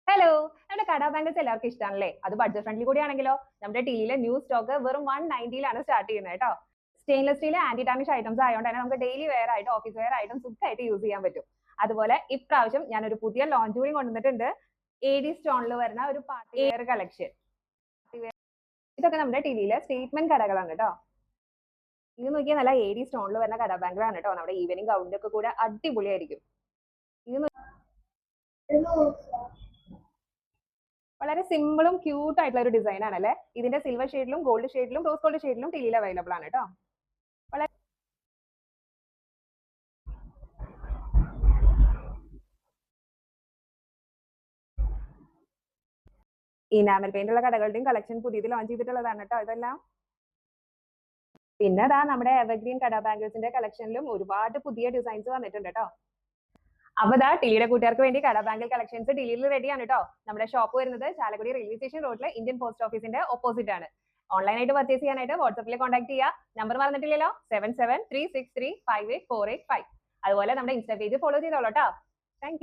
Hello, നമ്മുടെ കടാ bangles എല്ലാവർക്കും ഇഷ്ടമാണല്ലേ? അത് ബഡ്ജറ്റ് ഫ്രണ്ട്ലി കൂടിയാണെങ്കിലോ? നമ്മുടെ ടീയിലെ ന്യൂ സ്റ്റോക്ക് വെറും 190 സ്റ്റാർട്ട് ചെയ്യുന്നത് കേട്ടോ. Stainless steel anti tarnish items ആയതുകൊണ്ട് തന്നെ നമുക്ക് ഡെയിലി വെയർ ആയിട്ട് ഓഫീസ് വെയർ ആയിട്ടും സുഖമായിട്ട് യൂസ് ചെയ്യാൻ പറ്റും. അതുപോലെ ഇപ്രാവശ്യം ഞാൻ ഒരു പുതിയ ലോഞ്ച് കൂടി കൊണ്ടുവന്നിട്ടുണ്ട്. AD സ്റ്റോണിൽ വരുന്ന ഒരു പാർട്ടി വെയർ കളക്ഷൻ. ഇതൊക്കെ നമ്മുടെ ടീയിലെ സ്റ്റേറ്റ്മെന്റ് കടകളാണ് കേട്ടോ. ഇത് നോക്കിയാൽ നല്ല AD സ്റ്റോണിൽ വരുന്ന കടാ ബാങ്കിളാണ് കേട്ടോ. നമ്മുടെ ഈവനിങ് ഗൗണിന്റെ കൂടെ അടിപൊളിയായിരിക്കും. ഇത് വളരെ സിമ്പിളും ക്യൂട്ട് ആയിട്ടുള്ള ഒരു ഡിസൈൻ ആണല്ലേ. ഇതിന്റെ സിൽവർ ഷെയ്ഡിലും ഗോൾഡ് ഷെയ്ഡിലും റോസ് ഗോൾഡ് ഷെയ്ഡിലും ടീയിൽ അവൈലബിൾ ആണ് കേട്ടോ. വളരെ ഇനാമൽ പെയിന്റ് ഉള്ള കടകളുടെയും കളക്ഷൻ പുതിയത് ലോഞ്ച് ചെയ്തിട്ടുള്ളതാണ് കേട്ടോ ഇതെല്ലാം. പിന്നെ അതാ നമ്മുടെ എവർഗ്രീൻ കടാ ബാങ്കിൾസിന്റെ കളക്ഷനിലും ഒരുപാട് പുതിയ ഡിസൈൻസ് വന്നിട്ടുണ്ട് കേട്ടോ. അപ്പൊ ദാ ടിലിയുടെ കൂട്ടുകാർക്ക് വേണ്ടി കടാ ബാങ്കിൾ കളക്ഷൻസ് ടിലിയിൽ റെഡിയാണ് കേട്ടോ. നമ്മുടെ ഷോപ്പ് വരുന്നത് ചാലക്കുടി റെയിൽവേ സ്റ്റേഷൻ റോഡിലെ ഇന്ത്യൻ പോസ്റ്റ് ഓഫീസിന്റെ ഓപ്പോസിറ്റ് ആണ്. ഓൺലൈനായിട്ട് പർച്ചേസ് ചെയ്യാനായിട്ട് വാട്സ്ആപ്പിൽ കോൺടാക്ട് ചെയ്യുക. നമ്പർ മറന്നിട്ടില്ലല്ലോ, 7736358485. അതുപോലെ നമ്മുടെ ഇൻസ്റ്റാ പേജ് ഫോളോ ചെയ്തോളൂ കേട്ടോ. താങ്ക്